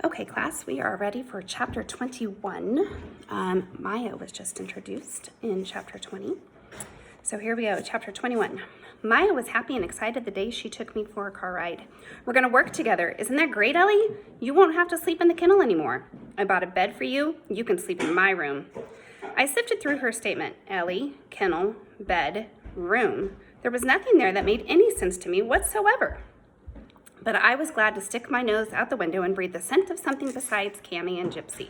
Okay, class, we are ready for chapter 21. Maya was just introduced in chapter 20. So here we go, chapter 21. Maya was happy and excited the day she took me for a car ride. We're gonna work together. Isn't that great, Ellie? You won't have to sleep in the kennel anymore. I bought a bed for you. You can sleep in my room. I sifted through her statement. Ellie, kennel, bed, room. There was nothing there that made any sense to me whatsoever. But I was glad to stick my nose out the window and breathe the scent of something besides Cammy and Gypsy.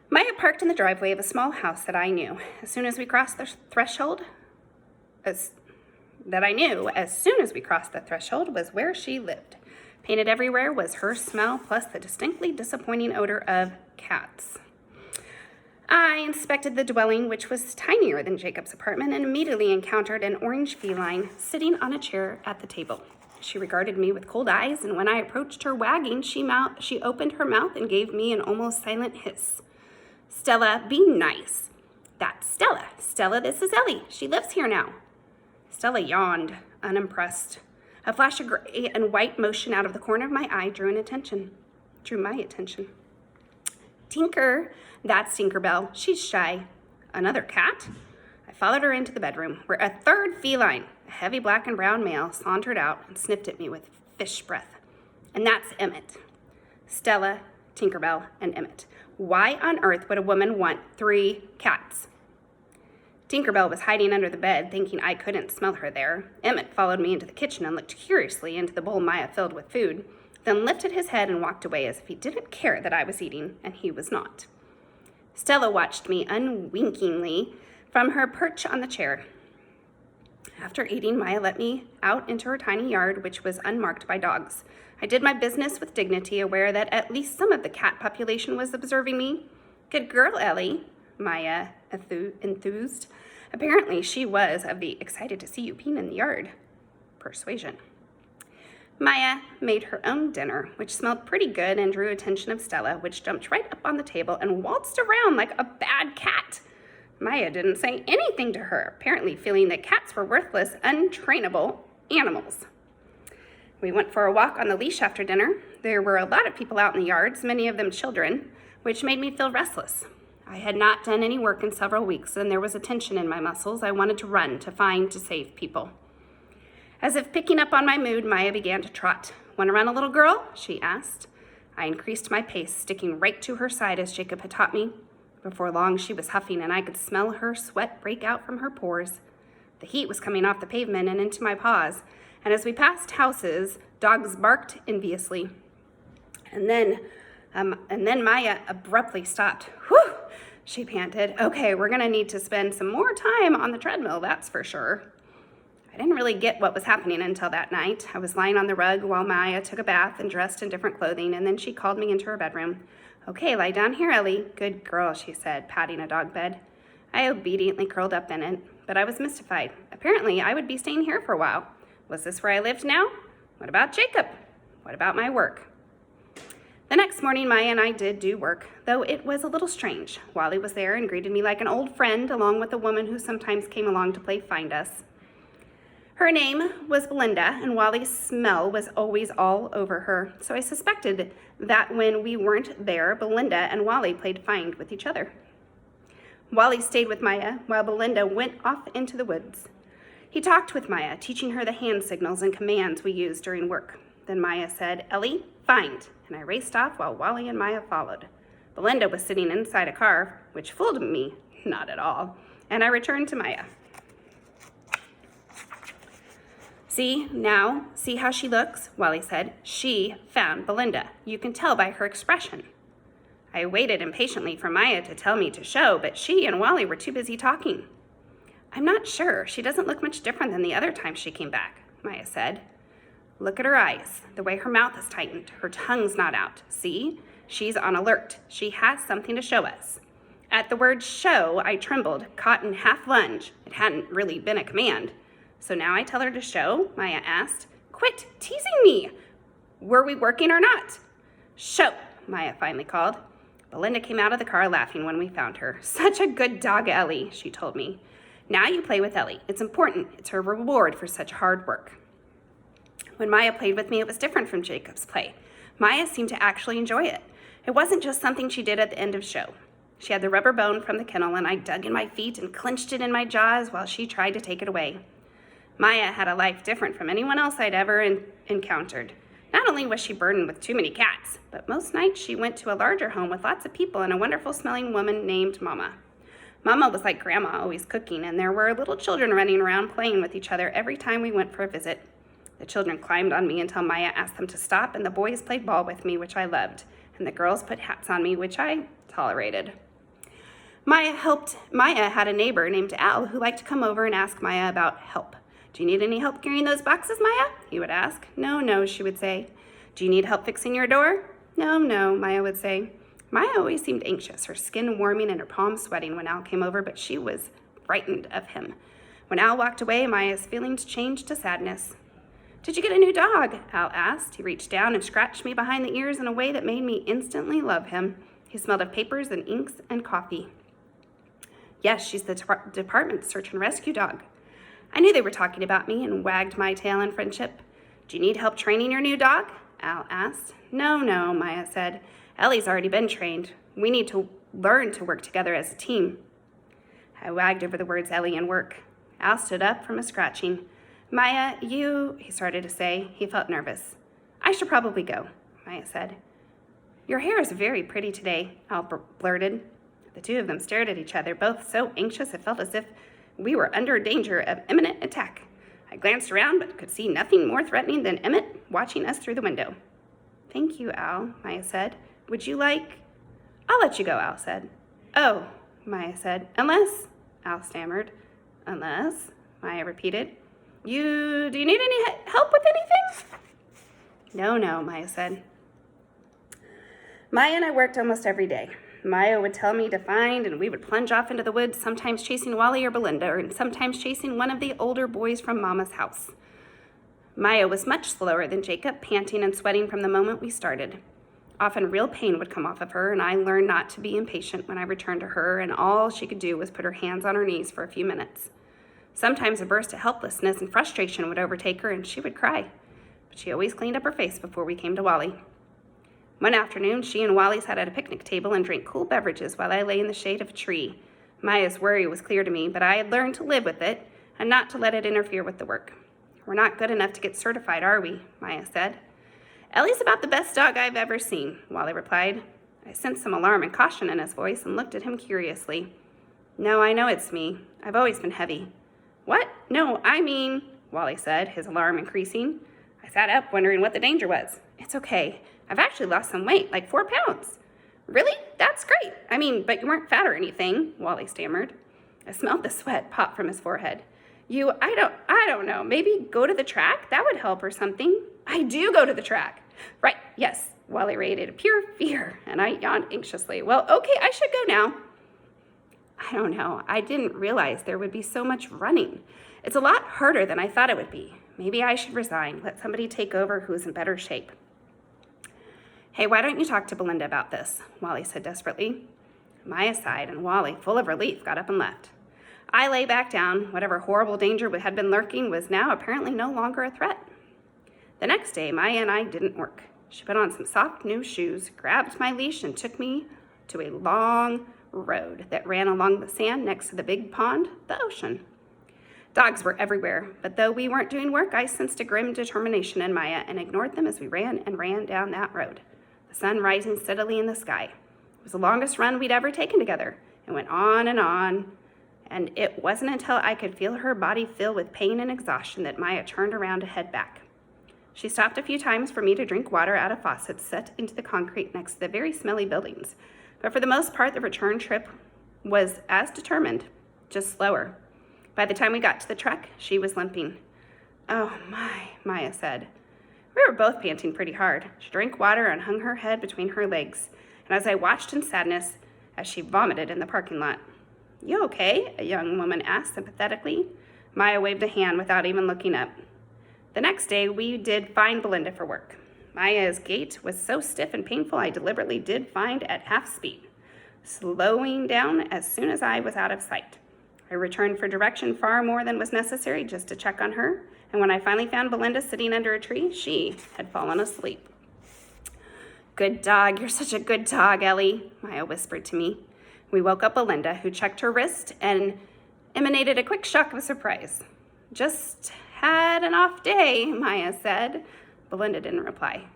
Maya parked in the driveway of a small house that I knew. As soon as we crossed the threshold, was where she lived. Painted everywhere was her smell, plus the distinctly disappointing odor of cats. I inspected the dwelling, which was tinier than Jacob's apartment, and immediately encountered an orange feline sitting on a chair at the table. She regarded me with cold eyes, and when I approached her wagging, she opened her mouth and gave me an almost silent hiss. Stella, be nice. That's Stella. Stella, this is Ellie. She lives here now. Stella yawned, unimpressed. A flash of gray and white motion out of the corner of my eye drew my attention. Tinker, that's Tinkerbell. She's shy. Another cat? I followed her into the bedroom, where a third feline, a heavy black and brown male, sauntered out and sniffed at me with fish breath. And that's Emmett. Stella, Tinkerbell, and Emmett. Why on earth would a woman want 3 cats? Tinkerbell was hiding under the bed, thinking I couldn't smell her there. Emmett followed me into the kitchen and looked curiously into the bowl Maya filled with food, then lifted his head and walked away as if he didn't care that I was eating, and he was not. Stella watched me unwinkingly from her perch on the chair. After eating, Maya let me out into her tiny yard, which was unmarked by dogs. I did my business with dignity, aware that at least some of the cat population was observing me. Good girl, Ellie, Maya enthused. Apparently, she was of the excited to see you being in the yard persuasion. Maya made her own dinner, which smelled pretty good and drew attention of Stella, which jumped right up on the table and waltzed around like a bad cat. Maya didn't say anything to her, apparently feeling that cats were worthless, untrainable animals. We went for a walk on the leash after dinner. There were a lot of people out in the yards, many of them children, which made me feel restless. I had not done any work in several weeks, and there was a tension in my muscles. I wanted to run, to find, to save people. As if picking up on my mood, Maya began to trot. Want to run, a little girl? She asked. I increased my pace, sticking right to her side as Jacob had taught me. Before long, she was huffing, and I could smell her sweat break out from her pores. The heat was coming off the pavement and into my paws, and as we passed houses, dogs barked enviously. And then Maya abruptly stopped. Whew, she panted. Okay, we're gonna need to spend some more time on the treadmill, that's for sure. I didn't really get what was happening until that night. I was lying on the rug while Maya took a bath and dressed in different clothing, and then she called me into her bedroom. Okay, lie down here, Ellie. Good girl, she said, patting a dog bed. I obediently curled up in it, but I was mystified. Apparently, I would be staying here for a while. Was this where I lived now? What about Jacob? What about my work? The next morning, Maya and I did do work, though it was a little strange. Wally was there and greeted me like an old friend, along with a woman who sometimes came along to play find us. Her name was Belinda, and Wally's smell was always all over her, so I suspected that when we weren't there, Belinda and Wally played find with each other. Wally stayed with Maya while Belinda went off into the woods. He talked with Maya, teaching her the hand signals and commands we used during work. Then Maya said, Ellie, find, and I raced off while Wally and Maya followed. Belinda was sitting inside a car, which fooled me, not at all, and I returned to Maya. See how she looks? Wally said. She found Belinda. You can tell by her expression. I waited impatiently for Maya to tell me to show, but she and Wally were too busy talking. I'm not sure. She doesn't look much different than the other time she came back, Maya said. Look at her eyes, the way her mouth is tightened. Her tongue's not out. See? She's on alert. She has something to show us. At the word show, I trembled, caught in half lunge. It hadn't really been a command. So now I tell her to show? Maya asked. Quit teasing me. Were we working or not? Show, Maya finally called. Belinda came out of the car laughing when we found her. Such a good dog, Ellie, she told me. Now you play with Ellie. It's important. It's her reward for such hard work. When Maya played with me, it was different from Jacob's play. Maya seemed to actually enjoy it. It wasn't just something she did at the end of show. She had the rubber bone from the kennel, and I dug in my feet and clenched it in my jaws while she tried to take it away. Maya had a life different from anyone else I'd ever encountered. Not only was she burdened with too many cats, but most nights she went to a larger home with lots of people and a wonderful-smelling woman named Mama. Mama was like Grandma, always cooking, and there were little children running around playing with each other every time we went for a visit. The children climbed on me until Maya asked them to stop, and the boys played ball with me, which I loved, and the girls put hats on me, which I tolerated. Maya had a neighbor named Al who liked to come over and ask Maya about help. "Do you need any help carrying those boxes, Maya?" he would ask. "No," she would say. "Do you need help fixing your door?" No, Maya would say. Maya always seemed anxious, her skin warming and her palms sweating when Al came over, but she was frightened of him. When Al walked away, Maya's feelings changed to sadness. "Did you get a new dog?" Al asked. He reached down and scratched me behind the ears in a way that made me instantly love him. He smelled of papers and inks and coffee. "Yes, she's the department search and rescue dog." I knew they were talking about me and wagged my tail in friendship. "Do you need help training your new dog?" Al asked. No, Maya said. "Ellie's already been trained. We need to learn to work together as a team." I wagged over the words Ellie and work. Al stood up from his scratching. "Maya, he started to say. He felt nervous. "I should probably go," Maya said. "Your hair is very pretty today," Al blurted. The two of them stared at each other, both so anxious it felt as if we were under danger of imminent attack. I glanced around but could see nothing more threatening than Emmett watching us through the window. "Thank you, Al," Maya said. "Would you like—" "I'll let you go," Al said. "Oh," Maya said. "Unless—" Al stammered. "Unless," Maya repeated. Do you need any help with anything?" No, Maya said. Maya and I worked almost every day. Maya would tell me to find, and we would plunge off into the woods, sometimes chasing Wally or Belinda, and sometimes chasing one of the older boys from Mama's house. Maya was much slower than Jacob, panting and sweating from the moment we started. Often real pain would come off of her, and I learned not to be impatient when I returned to her, and all she could do was put her hands on her knees for a few minutes. Sometimes a burst of helplessness and frustration would overtake her, and she would cry, but she always cleaned up her face before we came to Wally. One afternoon, she and Wally sat at a picnic table and drank cool beverages while I lay in the shade of a tree. Maya's worry was clear to me, but I had learned to live with it and not to let it interfere with the work. "We're not good enough to get certified, are we?" Maya said. "Ellie's about the best dog I've ever seen," Wally replied. I sensed some alarm and caution in his voice and looked at him curiously. "No, I know it's me. I've always been heavy." "What? No, I mean," Wally said, his alarm increasing. I sat up, wondering what the danger was. "It's okay. I've actually lost some weight, like 4 pounds. "Really? That's great. But you weren't fat or anything," Wally stammered. I smelled the sweat pop from his forehead. I don't know. Maybe go to the track? That would help or something." "I do go to the track." "Right, yes," Wally radiated pure fear, and I yawned anxiously. "Well, okay, I should go now." I don't know. I didn't realize there would be so much running. It's a lot harder than I thought it would be. Maybe I should resign, let somebody take over who's in better shape. "Hey, why don't you talk to Belinda about this?" Wally said desperately. Maya sighed, and Wally, full of relief, got up and left. I lay back down. Whatever horrible danger had been lurking was now apparently no longer a threat. The next day, Maya and I didn't work. She put on some soft new shoes, grabbed my leash, and took me to a long road that ran along the sand next to the big pond, the ocean. Dogs were everywhere, but though we weren't doing work, I sensed a grim determination in Maya and ignored them as we ran down that road, the sun rising steadily in the sky. It was the longest run we'd ever taken together. It went on, and it wasn't until I could feel her body fill with pain and exhaustion that Maya turned around to head back. She stopped a few times for me to drink water out of faucets set into the concrete next to the very smelly buildings, but for the most part, the return trip was as determined, just slower. By the time we got to the truck, she was limping. "Oh my," Maya said. We were both panting pretty hard. She drank water and hung her head between her legs, and as I watched in sadness as she vomited in the parking lot. "You okay?" a young woman asked sympathetically. Maya waved a hand without even looking up. The next day, we did find Belinda for work. Maya's gait was so stiff and painful, I deliberately did find at half speed, slowing down as soon as I was out of sight. I returned for direction far more than was necessary just to check on her, and when I finally found Belinda sitting under a tree, she had fallen asleep. "Good dog, you're such a good dog, Ellie," Maya whispered to me. We woke up Belinda, who checked her wrist and emanated a quick shock of surprise. "Just had an off day," Maya said. Belinda didn't reply.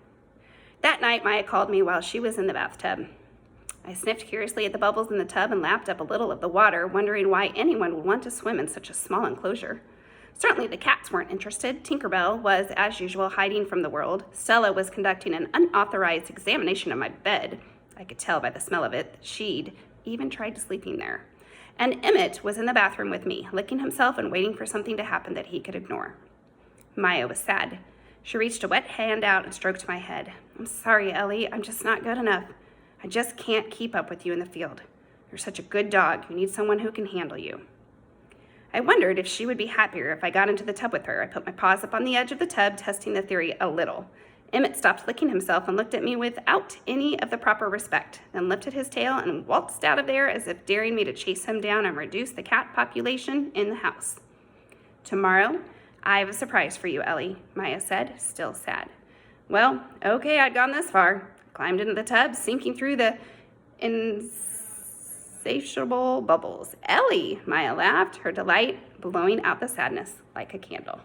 That night, Maya called me while she was in the bathtub. I sniffed curiously at the bubbles in the tub and lapped up a little of the water, wondering why anyone would want to swim in such a small enclosure. Certainly the cats weren't interested. Tinkerbell was, as usual, hiding from the world. Stella was conducting an unauthorized examination of my bed. I could tell by the smell of it that she'd even tried sleeping there. And Emmett was in the bathroom with me, licking himself and waiting for something to happen that he could ignore. Maya was sad. She reached a wet hand out and stroked my head. "I'm sorry, Ellie. I'm just not good enough. I just can't keep up with you in the field. You're such a good dog. You need someone who can handle you." I wondered if she would be happier if I got into the tub with her. I put my paws up on the edge of the tub, testing the theory a little. Emmett stopped licking himself and looked at me without any of the proper respect, then lifted his tail and waltzed out of there as if daring me to chase him down and reduce the cat population in the house. "Tomorrow, I have a surprise for you, Ellie," Maya said, still sad. Well, okay, I'd gone this far. Climbed into the tub, sinking through the insatiable bubbles. "Ellie," Maya laughed, her delight blowing out the sadness like a candle.